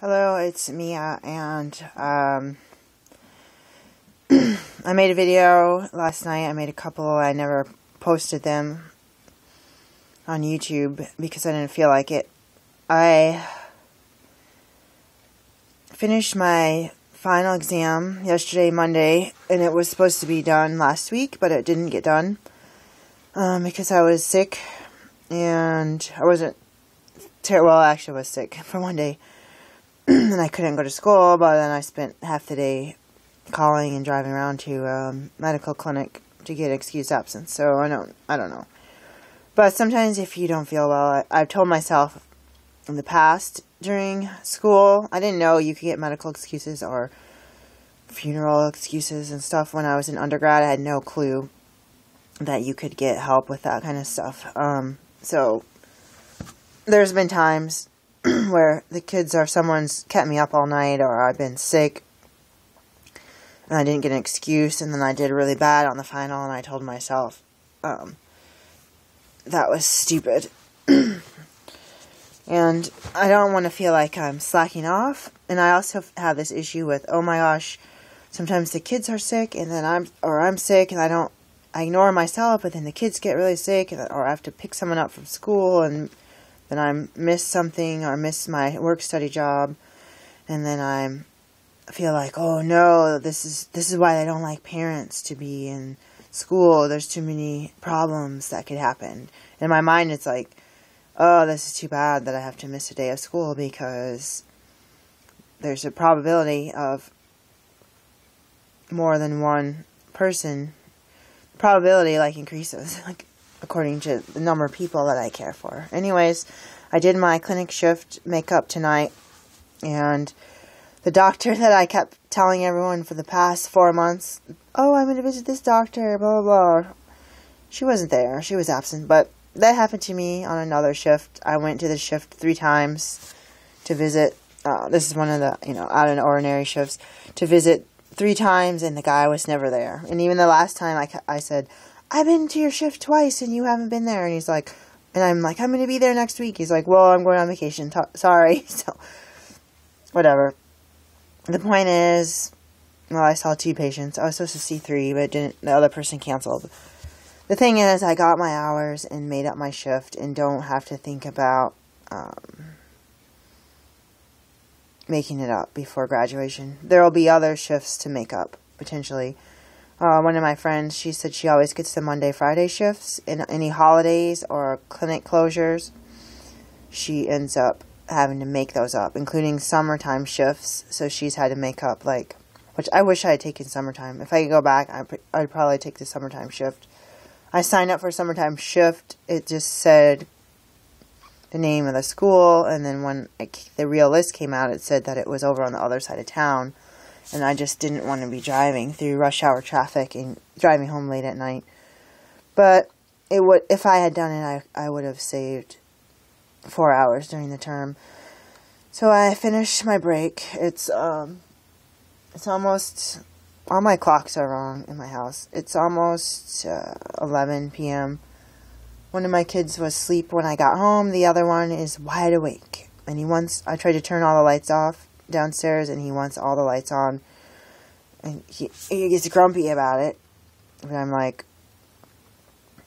Hello, it's Mia, and I made a video last night. I made a couple. I never posted them on YouTube because I didn't feel like it. I finished my final exam yesterday, Monday, and it was supposed to be done last week, but it didn't get done because I was sick, and I wasn't well, actually I was sick for one day. And I couldn't go to school, but then I spent half the day calling and driving around to a medical clinic to get excused absence. So I don't know. But sometimes if you don't feel well, I've told myself in the past during school, I didn't know you could get medical excuses or funeral excuses and stuff. When I was in undergrad, I had no clue that you could get help with that kind of stuff. So there's been times where the kids or someone's kept me up all night, or I've been sick and I didn't get an excuse, and then I did really bad on the final, and I told myself that was stupid. And I don't want to feel like I'm slacking off. And I also have this issue with, oh my gosh, sometimes the kids are sick and then I'm sick, and I ignore myself, but then the kids get really sick, or I have to pick someone up from school, and then I miss something or miss my work-study job, and then I feel like, oh no, this is why they don't like parents to be in school. There's too many problems that could happen. In my mind, it's like, oh, this is too bad that I have to miss a day of school because there's a probability of more than one person. Probability increases according to the number of people that I care for. Anyways, I did my clinic shift makeup tonight, and the doctor that I kept telling everyone for the past 4 months, oh, I'm going to visit this doctor, blah, blah, blah. She wasn't there. She was absent, but that happened to me on another shift. I went to the shift 3 times to visit. This is one of the, out of the ordinary shifts, to visit 3 times, and the guy was never there. And even the last time I said, I've been to your shift twice and you haven't been there. And he's like, and I'm like, I'm going to be there next week. He's like, well, I'm going on vacation. Sorry. So, whatever. The point is, well, I saw 2 patients. I was supposed to see 3, but the other person canceled. The thing is, I got my hours and made up my shift and don't have to think about making it up before graduation. There will be other shifts to make up, potentially. One of my friends, she said she always gets the Monday, Friday shifts. In any holidays or clinic closures, she ends up having to make those up, including summertime shifts. So she's had to make up, which I wish I had taken summertime. If I could go back, I'd probably take the summertime shift. I signed up for a summertime shift. It just said the name of the school, and then when the real list came out, it said that it was over on the other side of town. And I just didn't want to be driving through rush hour traffic and driving home late at night. But if I had done it, I would have saved 4 hours during the term. So I finished my break. It's almost, all my clocks are wrong in my house. It's almost 11 p.m. One of my kids was asleep when I got home. The other one is wide awake. And I tried to turn all the lights off downstairs, and he wants all the lights on, and he gets grumpy about it. But I'm like,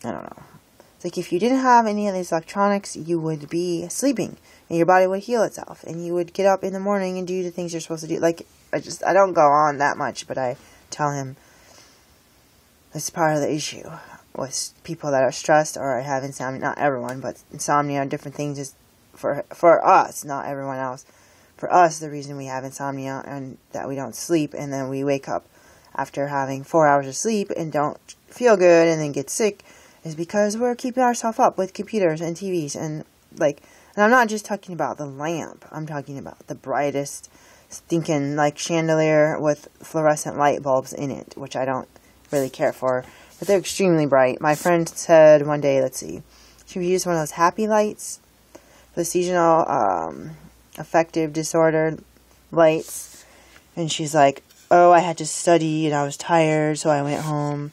I don't know. It's like, if you didn't have any of these electronics, you would be sleeping, and your body would heal itself, and you would get up in the morning and do the things you're supposed to do. I don't go on that much, but I tell him that's part of the issue with people that are stressed or have insomnia. Not everyone, but insomnia and different things is for us, not everyone else. For us, the reason we have insomnia and that we don't sleep, and then we wake up after having 4 hours of sleep and don't feel good and then get sick, is because we're keeping ourselves up with computers and TVs and I'm not just talking about the lamp. I'm talking about the brightest stinking chandelier with fluorescent light bulbs in it, which I don't really care for, but they're extremely bright. My friend said one day, she used one of those happy lights, the seasonal affective disorder lights, and she's like, oh, I had to study and I was tired, so I went home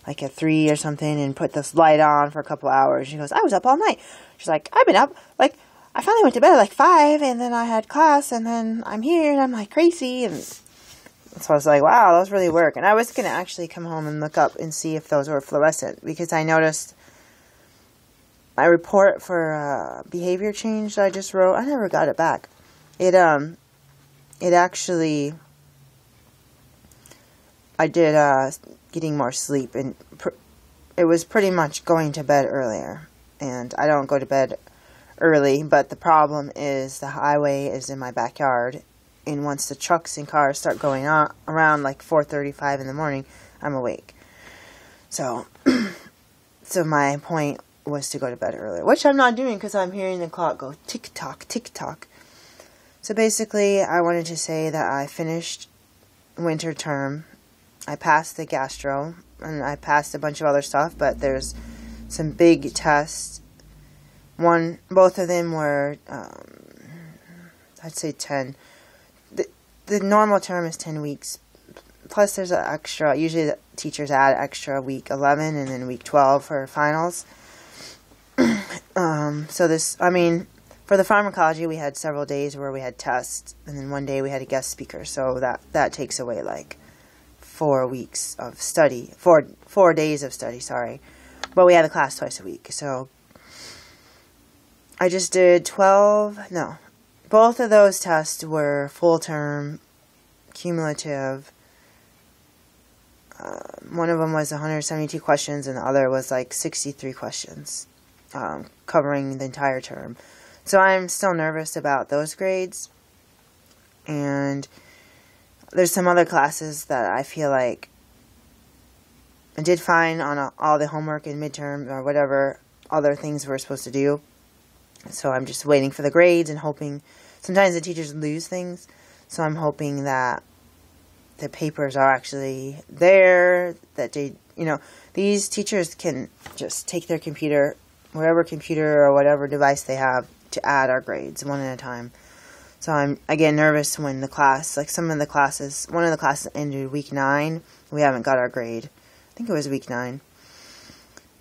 at 3 or something and put this light on for a couple hours. She goes, I was up all night. She's like, I've been up I finally went to bed at like 5, and then I had class, and then I'm here, and I'm like crazy, and so I was like, wow, those really work. And I was going to actually come home and look up and see if those were fluorescent, because I noticed my report for behavior change that I just wrote, I never got it back. It actually, I did getting more sleep, and it was pretty much going to bed earlier. And I don't go to bed early, but the problem is the highway is in my backyard, and once the trucks and cars start going on around like 4:35 in the morning, I'm awake. So my point was to go to bed earlier, which I'm not doing because I'm hearing the clock go tick-tock, tick-tock. So basically, I wanted to say that I finished winter term. I passed the gastro, and I passed a bunch of other stuff, but there's some big tests. Both of them were, I'd say 10. The normal term is 10 weeks. Plus there's an extra, usually the teachers add extra week 11 and then week 12 for finals. For the pharmacology, we had several days where we had tests, and then one day we had a guest speaker, so that takes away like 4 weeks of study, 4 days of study, sorry. But we had a class twice a week, so I just did both of those tests were full term, cumulative. One of them was 172 questions, and the other was like 63 questions, covering the entire term. So I'm still nervous about those grades, and there's some other classes that I feel like I did fine on all the homework and midterm or whatever other things we're supposed to do. So I'm just waiting for the grades and hoping. Sometimes the teachers lose things, so I'm hoping that the papers are actually there, that they, these teachers can just take their computer, whatever computer or whatever device they have, to add our grades one at a time. So I get nervous when the class, like one of the classes ended week 9, we haven't got our grade. I think it was week 9.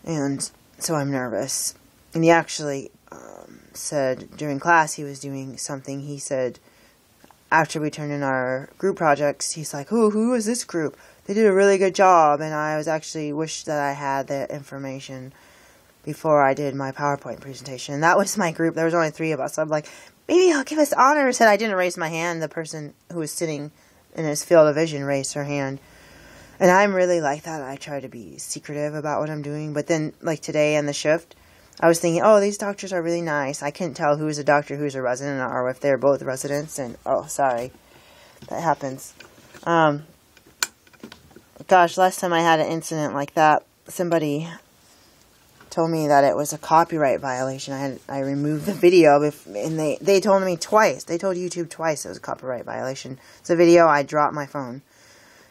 And so I'm nervous. And he actually said during class he was doing something. He said after we turned in our group projects, he's like, who is this group? They did a really good job. And I was actually wished that I had that information before I did my PowerPoint presentation. And that was my group. There was only 3 of us. So I'm like, maybe I'll give us honors. And I didn't raise my hand. The person who was sitting in his field of vision raised her hand. And I'm really like that. I try to be secretive about what I'm doing. But then, like today on the shift, I was thinking, these doctors are really nice. I couldn't tell who's a doctor, who's a resident, or if they're both residents. And, sorry. That happens. Gosh, last time I had an incident like that, somebody told me that it was a copyright violation. I removed the video, and they told me twice. They told YouTube twice it was a copyright violation. It's a video, I dropped my phone.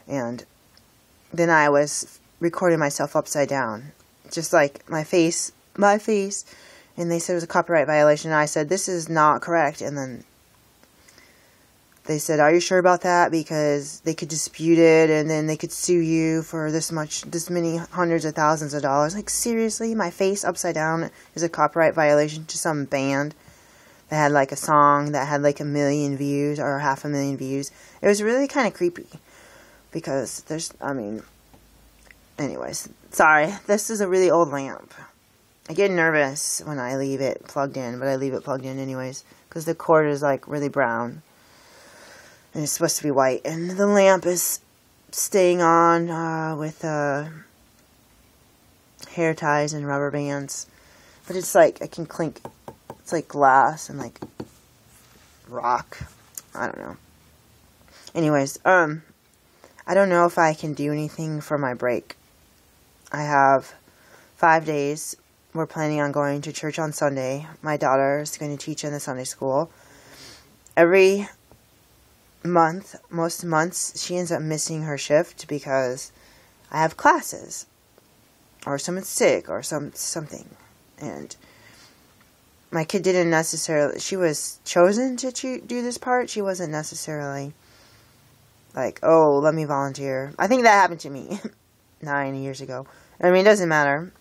And then I was recording myself upside down. Just like my face, and they said it was a copyright violation, and I said, this is not correct, and then they said, are you sure about that? Because they could dispute it, and then they could sue you for this many hundreds of thousands of dollars. Like, seriously? My face upside down is a copyright violation to some band that had, like, a song that had, like, 1 million views or 500,000 views. It was really kind of creepy, because anyways, sorry. This is a really old lamp. I get nervous when I leave it plugged in, but I leave it plugged in anyways, because the cord is, like, really brown. And it's supposed to be white. And the lamp is staying on with hair ties and rubber bands. But it's like, I can clink. It's like glass and like rock. I don't know. Anyways, I don't know if I can do anything for my break. I have 5 days. We're planning on going to church on Sunday. My daughter is going to teach in the Sunday school. Every most months, she ends up missing her shift because I have classes, or someone's sick, or something. And my kid didn't necessarily, she was chosen to do this part. She wasn't necessarily like, let me volunteer. I think that happened to me 9 years ago. I mean, it doesn't matter.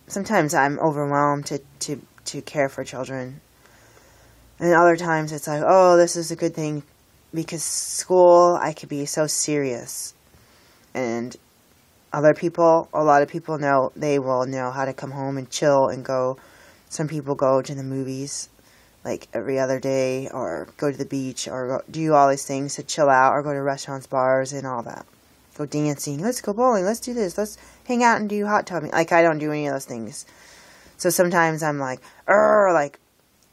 Sometimes I'm overwhelmed to to care for children. And other times it's like, oh, this is a good thing because school, I could be so serious. And a lot of people know, they will know how to come home and chill and go. Some people go to the movies like every other day, or go to the beach, or do all these things to chill out, or go to restaurants, bars, and all that. Go dancing. Let's go bowling. Let's do this. Let's hang out and do hot tubbing. Like, I don't do any of those things. So sometimes I'm like,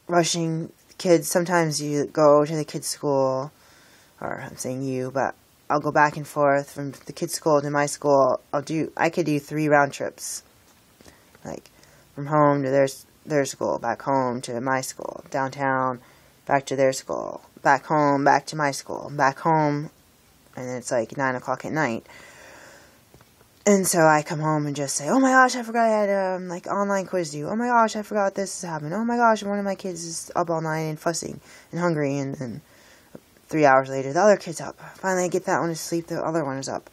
rushing kids. Sometimes you go to the kids' school, or I'm saying you, but I'll go back and forth from the kids' school to my school. I could do 3 round trips. Like, from home to their school, back home to my school, downtown, back to their school, back home, back to my school, back home, and then it's like 9 o'clock at night. And so I come home and just say, oh my gosh, I forgot I had online quiz due. Oh my gosh, I forgot this happened. Oh my gosh, one of my kids is up all night and fussing and hungry, and then 3 hours later, the other kid's up. Finally, I get that one to sleep, the other one is up.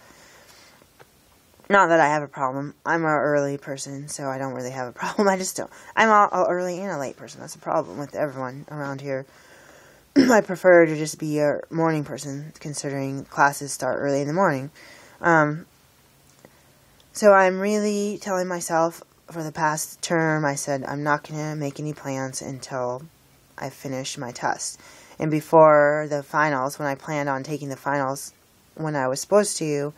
Not that I have a problem. I'm an early person, so I don't really have a problem. I just don't. I'm an early and a late person. That's a problem with everyone around here. I prefer to just be a morning person, considering classes start early in the morning. So I'm really telling myself, for the past term, I said I'm not going to make any plans until I finish my test. And before the finals, when I planned on taking the finals, when I was supposed to,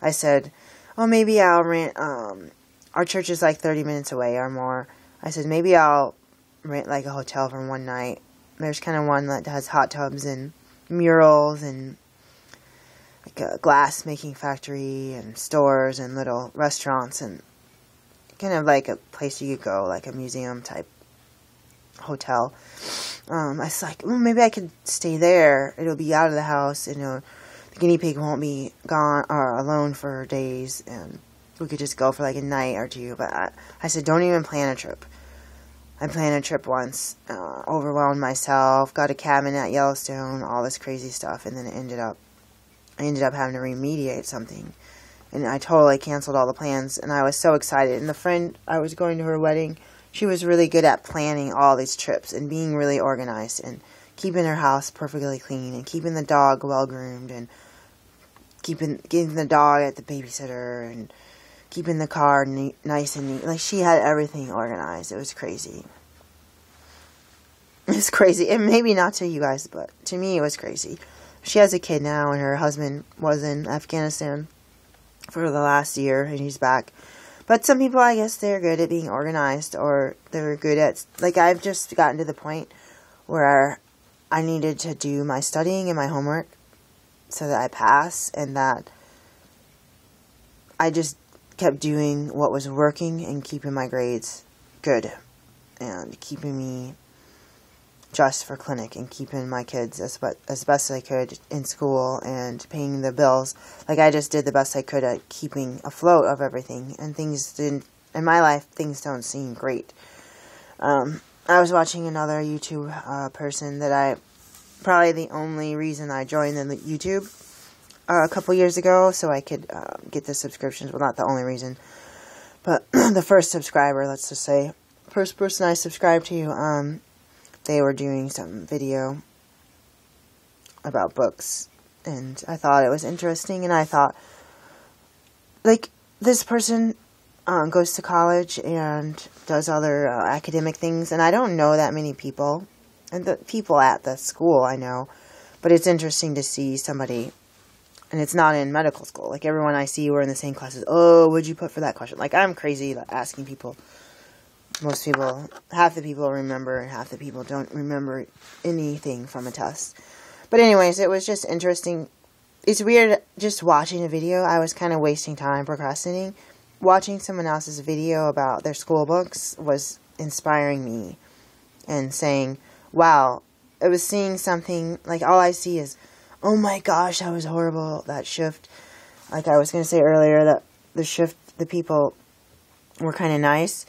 I said, oh, maybe I'll rent, our church is like 30 minutes away or more. I said, maybe I'll rent like a hotel for one night. There's kind of one that has hot tubs and murals and like a glass making factory and stores and little restaurants and kind of like a place you could go, like a museum type hotel. I was like, maybe I could stay there. It'll be out of the house, and the guinea pig won't be gone or alone for days, and we could just go for like a night or two. But I said, don't even plan a trip. I planned a trip once, overwhelmed myself, got a cabin at Yellowstone, all this crazy stuff, and then I ended up having to remediate something, and I totally canceled all the plans, and I was so excited. And the friend I was going to her wedding, she was really good at planning all these trips and being really organized and keeping her house perfectly clean and keeping the dog well groomed and getting the dog at the babysitter and keeping the car nice and neat. Like, she had everything organized. It was crazy. It's crazy. And maybe not to you guys, but to me it was crazy. She has a kid now, and her husband was in Afghanistan for the last year, and he's back. But some people, I guess, they're good at being organized, or they're good at, like, I've just gotten to the point where I needed to do my studying and my homework so that I pass, and that I just kept doing what was working and keeping my grades good and keeping me just for clinic and keeping my kids as best as I could in school and paying the bills. Like, I just did the best I could at keeping afloat of everything, and things didn't, in my life, things don't seem great. I was watching another YouTube person that probably the only reason I joined the YouTube a couple years ago, so I could get the subscriptions. Well, not the only reason, but the first subscriber, let's just say, first person I subscribed to, they were doing some video about books, and I thought it was interesting, and I thought, like, this person goes to college and does other academic things, and I don't know that many people, and the people at the school I know, but it's interesting to see somebody, and it's not in medical school. Like, everyone I see, we're in the same classes. Oh, what'd you put for that question? Like, I'm crazy asking people. Most people, half the people remember, and half the people don't remember anything from a test. But anyways, it was just interesting. It's weird just watching a video. I was kind of wasting time procrastinating. Watching someone else's video about their school books was inspiring me and saying, wow, I was seeing something, like, all I see is, oh my gosh, that was horrible, that shift. Like I was going to say earlier, that the people were kind of nice.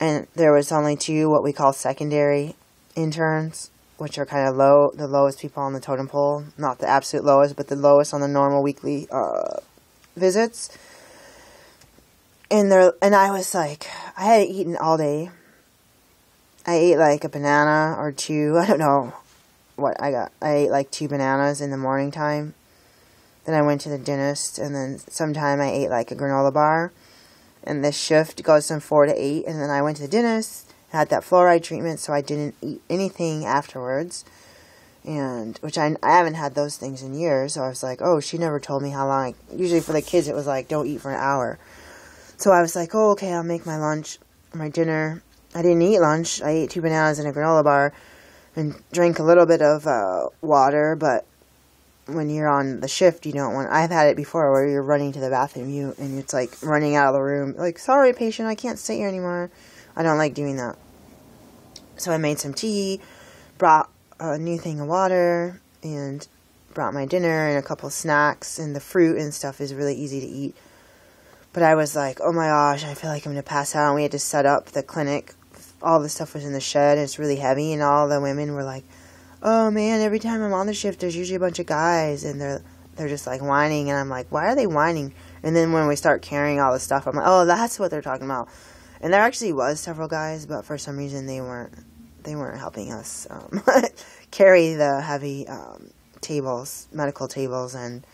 And there was only 2 what we call secondary interns, which are kind of the lowest people on the totem pole. Not the absolute lowest, but the lowest on the normal weekly visits. And I was like, I had eaten all day. I ate like a banana or two. I don't know what I got. I ate like 2 bananas in the morning time. Then I went to the dentist, and then sometime I ate like a granola bar. And this shift goes from 4 to 8, and then I went to the dentist, had that fluoride treatment, so I didn't eat anything afterwards. And which I haven't had those things in years, so I was like, oh, she never told me how long. Usually for the kids it was like, don't eat for an hour. So I was like, oh, okay, I'll make my lunch, my dinner. I didn't eat lunch. I ate 2 bananas and a granola bar and drank a little bit of water, but when you're on the shift, you don't want... I've had it before where you're running to the bathroom and it's like running out of the room. Like, sorry, patient, I can't sit here anymore. I don't like doing that. So I made some tea, brought a new thing of water, and brought my dinner and a couple snacks, and the fruit and stuff is really easy to eat. But I was like, oh my gosh, I feel like I'm going to pass out. And we had to set up the clinic. All the stuff was in the shed, and it's really heavy, and all the women were like, oh man, every time I'm on the shift, there's usually a bunch of guys, and they're just like whining, and I'm like, why are they whining? And then when we start carrying all the stuff, I'm like, oh, that's what they're talking about. And there actually was several guys, but for some reason they weren't helping us carry the heavy tables, medical tables, and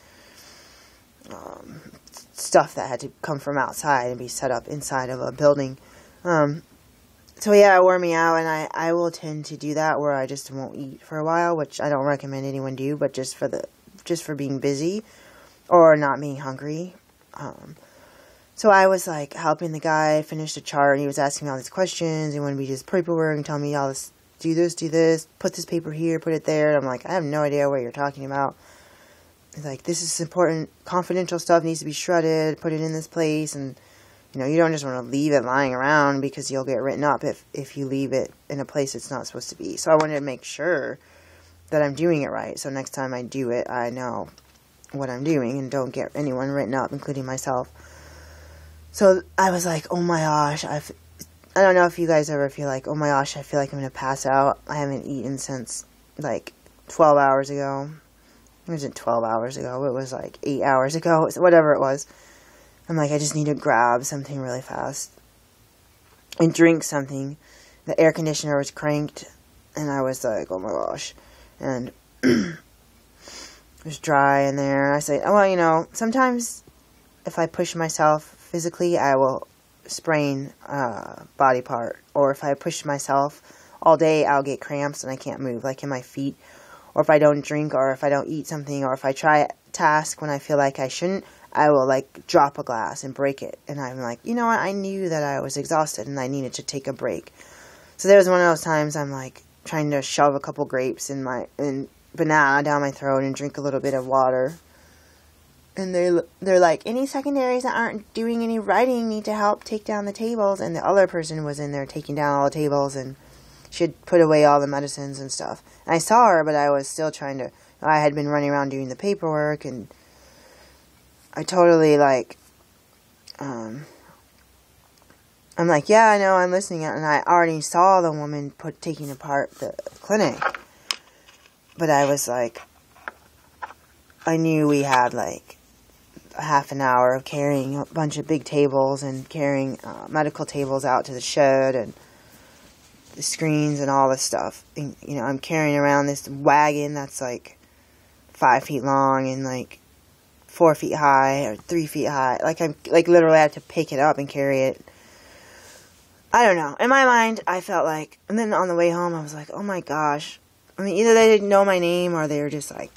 stuff that had to come from outside and be set up inside of a building. So yeah, it wore me out, and I will tend to do that where I just won't eat for a while, which I don't recommend anyone do, but just for being busy or not being hungry. So I was like helping the guy finish the chart, and he was asking me all these questions. He wanted me to do his paperwork and tell me all this, do this, put this paper here, put it there. And I'm like, I have no idea what you're talking about. He's like, this is important, confidential stuff needs to be shredded, put it in this place, and you don't just want to leave it lying around because you'll get written up if you leave it in a place it's not supposed to be. So I wanted to make sure that I'm doing it right. So next time I do it, I know what I'm doing and don't get anyone written up, including myself. So I was like, oh my gosh, I don't know if you guys ever feel like, oh my gosh, I feel like I'm going to pass out. I haven't eaten since like 12 hours ago. It wasn't 12 hours ago. It was like 8 hours ago. Whatever it was. I'm like, I just need to grab something really fast and drink something. The air conditioner was cranked, and I was like, oh my gosh. And it was dry in there. And I said, well, sometimes if I push myself physically, I will sprain a body part. Or if I push myself all day, I'll get cramps and I can't move, like in my feet. Or if I don't drink, or if I don't eat something, or if I try a task when I feel like I shouldn't, I will like drop a glass and break it. And I'm like, you know what? I knew that I was exhausted and I needed to take a break. So there was one of those times I'm like trying to shove a couple grapes and banana down my throat and drink a little bit of water. And they're like, any secondaries that aren't doing any writing need to help take down the tables. And the other person was in there taking down all the tables, and she had put away all the medicines and stuff. And I saw her, but I was still trying to, I had been running around doing the paperwork, and I totally I'm like, yeah, I know, I'm listening. And I already saw the woman taking apart the clinic. But I was like, I knew we had like a half an hour of carrying a bunch of big tables and carrying medical tables out to the shed and the screens and all this stuff. And, I'm carrying around this wagon that's like 5 feet long and like 4 feet high or 3 feet high. Like I'm like literally had to pick it up and carry it. I don't know. In my mind, I felt like, and then on the way home, I was like, oh my gosh. I mean, either they didn't know my name or they were just like,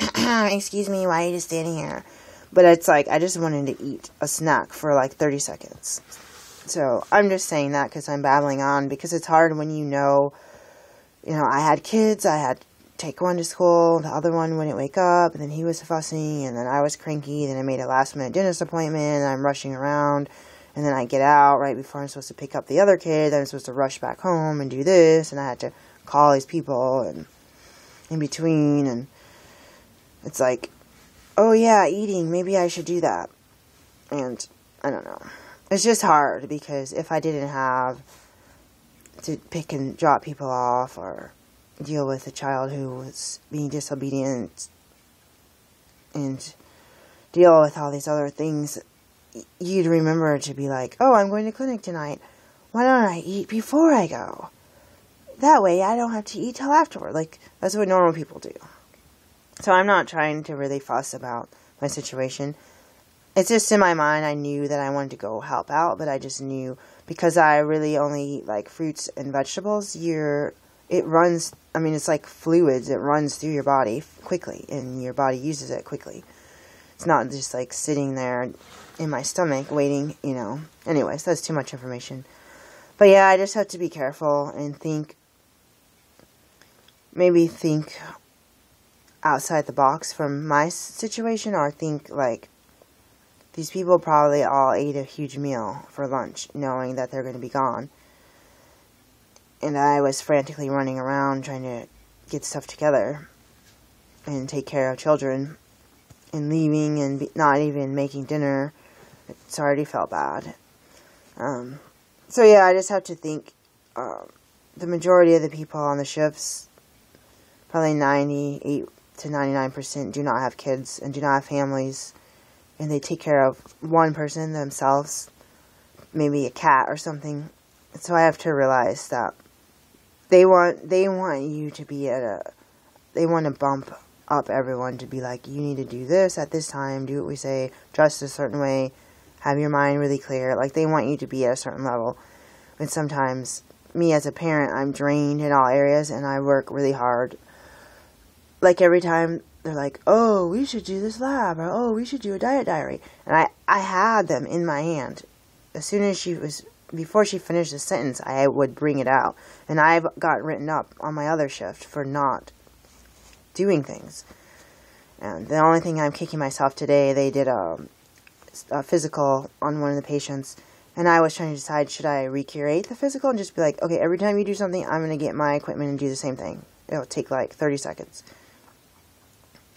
excuse me, why are you just standing here? But it's like, I just wanted to eat a snack for like 30 seconds. So I'm just saying that because I'm babbling on, because it's hard when I had kids, I had to take one to school, the other one wouldn't wake up, and then he was fussing, and then I was cranky, then I made a last minute dentist appointment, and I'm rushing around, and then I get out right before I'm supposed to pick up the other kid, then I'm supposed to rush back home and do this, and I had to call these people, and in between, and it's like, oh yeah, eating, maybe I should do that, and I don't know. It's just hard, because if I didn't have to pick and drop people off, or deal with a child who was being disobedient, and deal with all these other things, you'd remember to be like, oh, I'm going to clinic tonight. Why don't I eat before I go? that way I don't have to eat till afterward. Like, that's what normal people do. So I'm not trying to really fuss about my situation. It's just in my mind, I knew that I wanted to go help out, but I just knew, because I really only eat, like, fruits and vegetables, it runs, I mean, it's like fluids. It runs through your body quickly, and your body uses it quickly. It's not just, like, sitting there in my stomach waiting, you know. Anyways, that's too much information. But yeah, I just have to be careful and maybe think outside the box from my situation, or think, like, these people probably all ate a huge meal for lunch, knowing that they're going to be gone. And I was frantically running around trying to get stuff together and take care of children, and leaving and not even making dinner. It's already felt bad. So yeah, I just have to think, the majority of the people on the shifts, probably 98 to 99%, do not have kids and do not have families. And they take care of one person themselves, maybe a cat or something. So I have to realize that they want you to be they want to bump up everyone to be like, you need to do this at this time, do what we say, dress a certain way, have your mind really clear. Like, they want you to be at a certain level. And sometimes, me as a parent, I'm drained in all areas, and I work really hard. Like, every time they're like, oh, we should do this lab, or oh, we should do a diet diary. And I had them in my hand. As soon as before she finished the sentence, I would bring it out. And I've got written up on my other shift for not doing things. And the only thing I'm kicking myself today, they did a physical on one of the patients. And I was trying to decide, should I recreate the physical and just be like, okay, every time you do something, I'm going to get my equipment and do the same thing. It'll take like 30 seconds.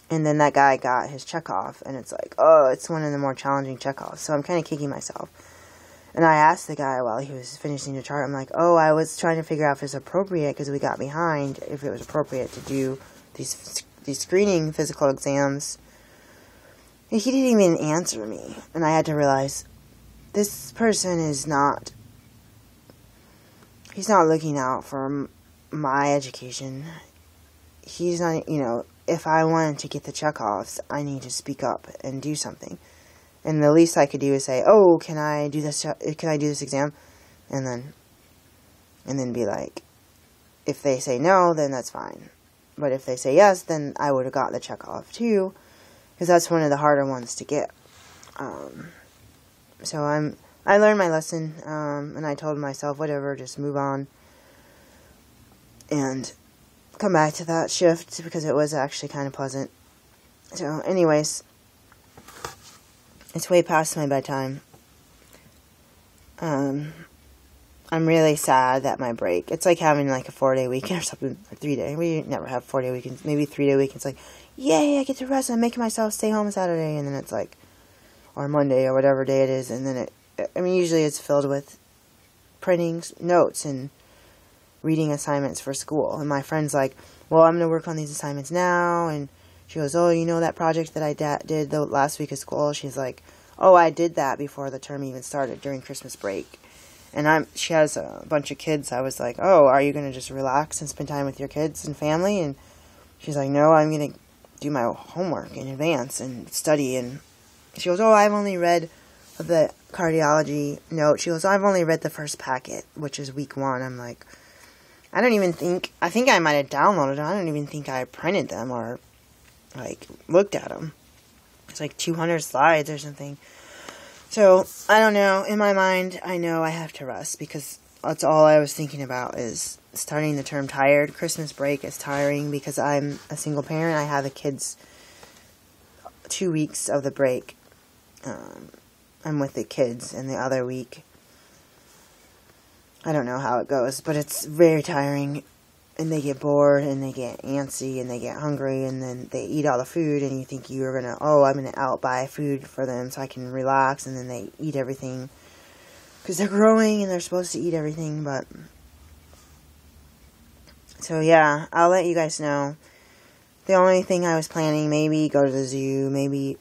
And then that guy got his checkoff, and it's like, oh, it's one of the more challenging checkoffs. So I'm kind of kicking myself. And I asked the guy while he was finishing the chart, I'm like, oh, I was trying to figure out if it's appropriate, because we got behind, if it was appropriate to do these screening physical exams. And he didn't even answer me. And I had to realize, this person he's not looking out for my education. He's not, if I wanted to get the checkoffs, I need to speak up and do something. And the least I could do is say, oh, can I do this exam? And then be like, if they say no, then that's fine. But if they say yes, then I would have got the checkoff too, because that's one of the harder ones to get. So I learned my lesson, and I told myself, whatever, just move on and come back to that shift, because it was actually kind of pleasant. So anyways, it's way past my bedtime. I'm really sad that my break, it's like having like a 4-day weekend or something, or 3-day. We never have 4-day weekends, maybe 3-day weekends. Like, yay, I get to rest, I'm making myself stay home Saturday, and then it's like, or Monday, or whatever day it is, and then usually it's filled with printing notes and reading assignments for school. And my friend's like, well, I'm going to work on these assignments now. And she goes, oh, that project that I did the last week of school? She's like, oh, I did that before the term even started, during Christmas break. And she has a bunch of kids. I was like, oh, are you going to just relax and spend time with your kids and family? And she's like, no, I'm going to do my homework in advance and study. And she goes, oh, I've only read the cardiology note. She goes, I've only read the first packet, which is week 1. I'm like, I think I might have downloaded them. I don't even think I printed them or, like, looked at them. It's like 200 slides or something. So, I don't know. In my mind, I know I have to rest, because that's all I was thinking about, is starting the term tired. Christmas break is tiring because I'm a single parent. I have the kids 2 weeks of the break. I'm with the kids, and the other week, I don't know how it goes, but it's very tiring, and they get bored, and they get antsy, and they get hungry, and then they eat all the food, and you think I'm going to out-buy food for them so I can relax, and then they eat everything, because they're growing, and they're supposed to eat everything, but, so yeah, I'll let you guys know. The only thing I was planning, maybe go to the zoo, maybe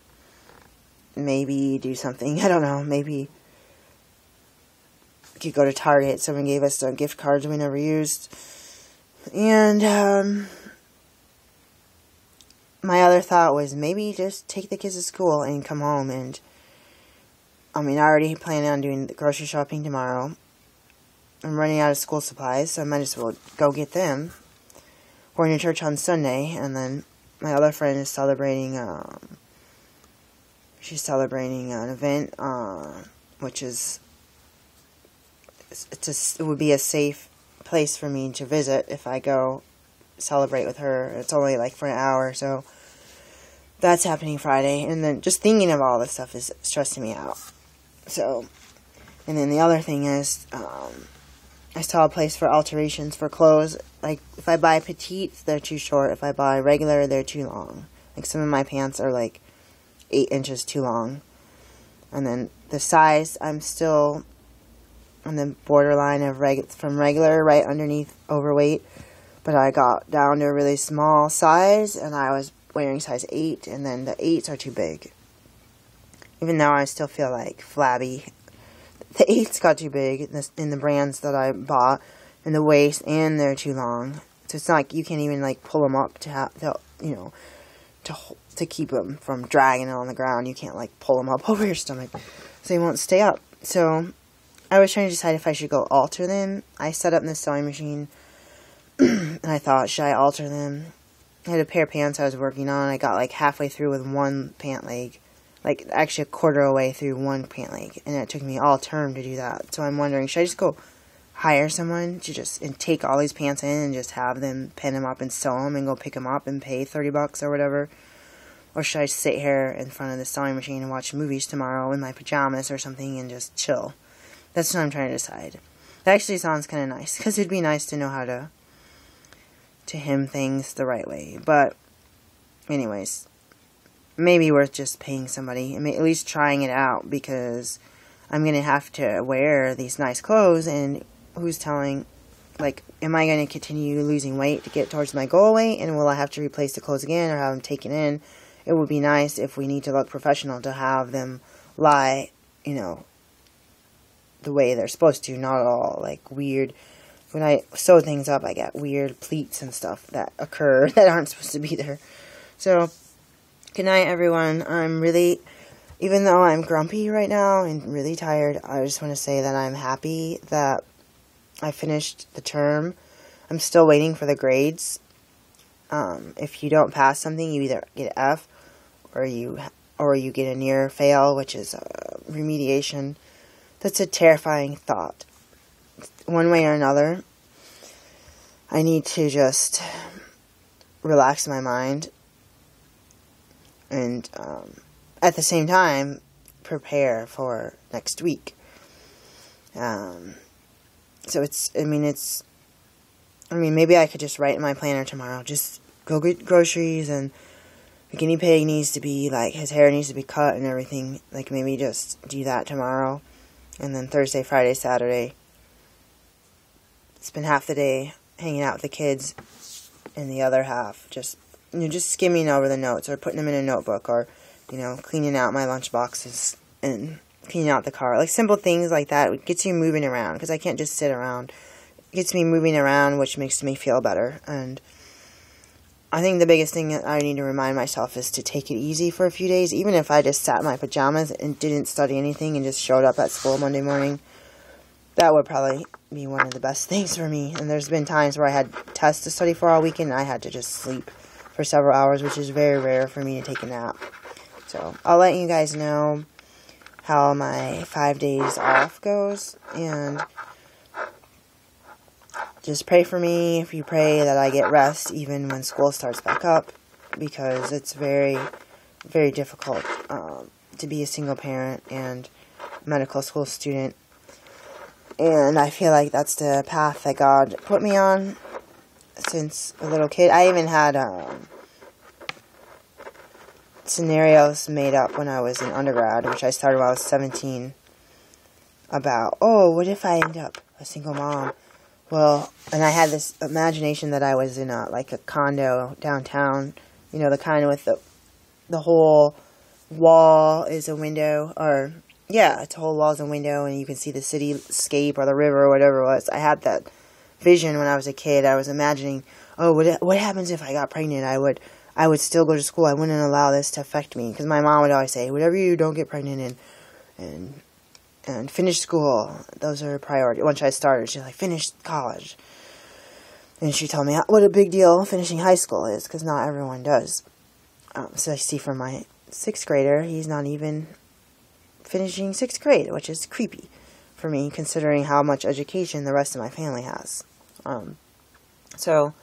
do something, I don't know, maybe could go to Target. Someone gave us gift cards we never used. And my other thought was maybe just take the kids to school and come home. And I already planning on doing the grocery shopping tomorrow. I'm running out of school supplies, so I might as well go get them. Going to church on Sunday, and then my other friend is celebrating. She's celebrating an event, which is it would be a safe place for me to visit if I go celebrate with her. It's only like for an hour, so that's happening Friday. And then just thinking of all this stuff is stressing me out. So, and then the other thing is, I saw a place for alterations for clothes. Like, if I buy petites, they're too short. If I buy regular, they're too long. Like, some of my pants are like 8 inches too long. And then the size, I'm still on the borderline of from regular right underneath overweight. But I got down to a really small size, and I was wearing size 8, and then the 8s are too big. Even though I still feel like flabby, the 8s got too big in the brands that I bought, in the waist, and they're too long. So it's not like you can't even like pull them up to keep them from dragging on the ground. You can't like pull them up over your stomach, so they won't stay up. So I was trying to decide if I should go alter them. I set up in the sewing machine, and I thought, should I alter them? I had a pair of pants I was working on. I got like halfway through with one pant leg. Like, actually a quarter of the way through one pant leg. And it took me all term to do that. So I'm wondering, should I just go hire someone to and take all these pants in and just have them pin them up and sew them and go pick them up and pay $30 or whatever? Or should I sit here in front of the sewing machine and watch movies tomorrow in my pajamas or something and just chill? That's what I'm trying to decide. That actually sounds kind of nice, because it'd be nice to know how to hem things the right way. But anyways, maybe worth just paying somebody, at least trying it out, because I'm going to have to wear these nice clothes, and who's telling, like, am I going to continue losing weight to get towards my goal weight, and will I have to replace the clothes again or have them taken in? It would be nice, if we need to look professional, to have them lie, the way they're supposed to, not all, like, weird. When I sew things up, I get weird pleats and stuff that occur that aren't supposed to be there. So, good night, everyone. Even though I'm grumpy right now and really tired, I just want to say that I'm happy that I finished the term. I'm still waiting for the grades. If you don't pass something, you either get an F or you get a near fail, which is remediation. That's a terrifying thought. One way or another, I need to just relax my mind and at the same time prepare for next week. So maybe I could just write in my planner tomorrow, just go get groceries, and the guinea pig needs to be, like, his hair needs to be cut and everything. Like, maybe just do that tomorrow, and then Thursday, Friday, Saturday, spend half the day hanging out with the kids, and the other half just skimming over the notes, or putting them in a notebook, or, cleaning out my lunch boxes and cleaning out the car. Like, simple things like that. It gets you moving around, because I can't just sit around. It gets me moving around, which makes me feel better. And I think the biggest thing that I need to remind myself is to take it easy for a few days. Even if I just sat in my pajamas and didn't study anything and just showed up at school Monday morning, that would probably be one of the best things for me. And there's been times where I had tests to study for all weekend, and I had to just sleep for several hours, which is very rare for me to take a nap. So I'll let you guys know how my 5 days off goes, and just pray for me. If you pray that I get rest even when school starts back up, because it's very, very difficult to be a single parent and medical school student. And I feel like that's the path that God put me on since a little kid. I even had scenarios made up when I was in undergrad, which I started when I was 17, about, what if I end up a single mom? Well, and I had this imagination that I was in a condo downtown, the kind with the whole wall is a window, or, yeah, it's a whole wall is a window, and you can see the cityscape or the river or whatever it was. I had that vision when I was a kid. I was imagining, oh, what happens if I got pregnant? I would still go to school. I wouldn't allow this to affect me, because my mom would always say, whatever you do, don't get pregnant and finish school. Those are a priority. Once I started, she's like, finish college. And she told me what a big deal finishing high school is, because not everyone does. So I see from my 6th grader, he's not even finishing 6th grade, which is creepy for me, considering how much education the rest of my family has. So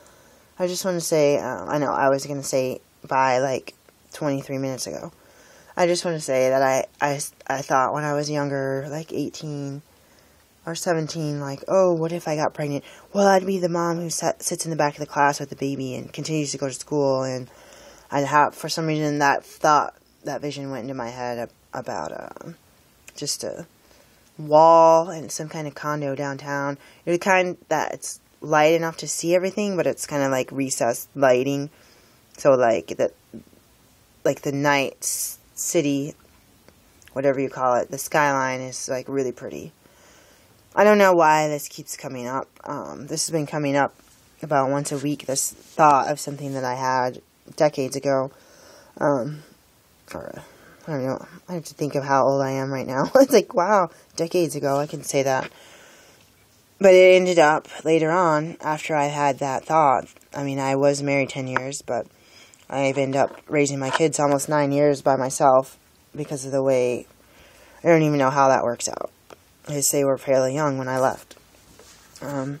I just want to say, I know I was going to say bye like 23 minutes ago. I just want to say that I thought when I was younger, like 18 or 17, like, oh, what if I got pregnant? Well, I'd be the mom who sits in the back of the class with the baby and continues to go to school, and I'd have, for some reason, that vision went into my head about just a wall and some kind of condo downtown. The kind that it's light enough to see everything, but it's kind of like recessed lighting. So like the night city, whatever you call it, the skyline is like really pretty. I don't know why this keeps coming up. This has been coming up about once a week, this thought of something that I had decades ago. Or, I don't know. I have to think of how old I am right now. It's like, wow, decades ago, I can say that. But it ended up later on, after I had that thought. I mean, I was married 10 years, but I've ended up raising my kids almost 9 years by myself because of the way, I don't even know how that works out. Because they were fairly young when I left. So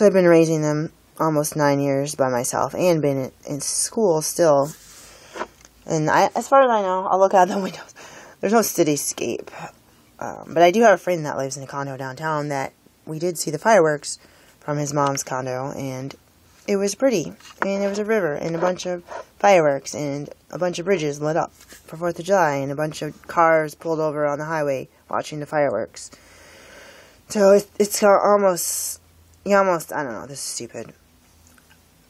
I've been raising them almost 9 years by myself and been in school still. And as far as I know, I'll look out the windows. There's no cityscape. But I do have a friend that lives in a condo downtown that we did see the fireworks from his mom's condo, and it was pretty. And there was a river and a bunch of fireworks and a bunch of bridges lit up for 4th of July and a bunch of cars pulled over on the highway watching the fireworks. So it's almost, I don't know, this is stupid.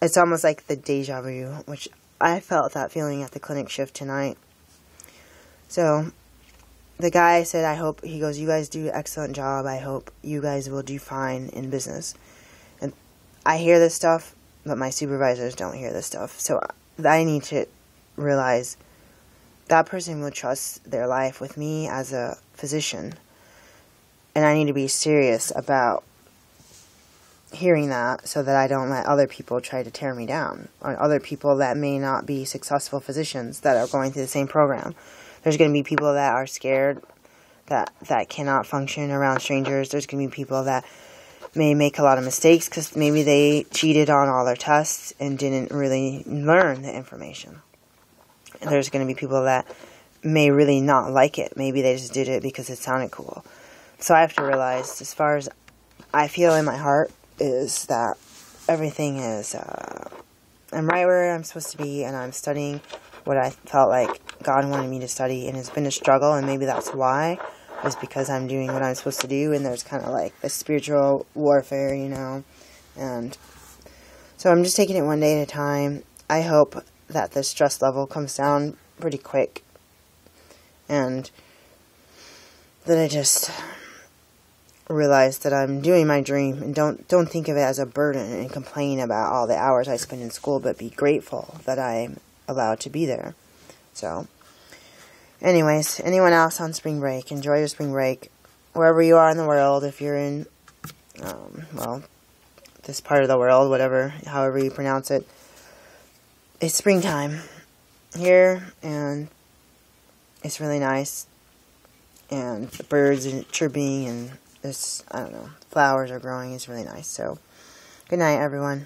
It's almost like the deja vu, which I felt that feeling at the clinic shift tonight. So the guy said, he goes, you guys do an excellent job. I hope you guys will do fine in business. And I hear this stuff, but my supervisors don't hear this stuff. So I need to realize that person will trust their life with me as a physician. And I need to be serious about hearing that so that I don't let other people try to tear me down, or other people that may not be successful physicians that are going through the same program. There's going to be people that are scared, that cannot function around strangers. There's going to be people that may make a lot of mistakes because maybe they cheated on all their tests and didn't really learn the information. And there's going to be people that may really not like it. Maybe they just did it because it sounded cool. So I have to realize, as far as I feel in my heart, is that everything is, I'm right where I'm supposed to be, and I'm studying what I felt like God wanted me to study, and it's been a struggle, and maybe that's why, is because I'm doing what I'm supposed to do, and there's kind of like the spiritual warfare, and so I'm just taking it one day at a time. I hope that the stress level comes down pretty quick, and that I just realize that I'm doing my dream, and don't think of it as a burden and complain about all the hours I spend in school, but be grateful that I'm allowed to be there. So anyways, anyone else on spring break, enjoy your spring break wherever you are in the world. If you're in this part of the world, however you pronounce it, it's springtime here, and it's really nice, and the birds are chirping, and flowers are growing. It's really nice. So, good night, everyone.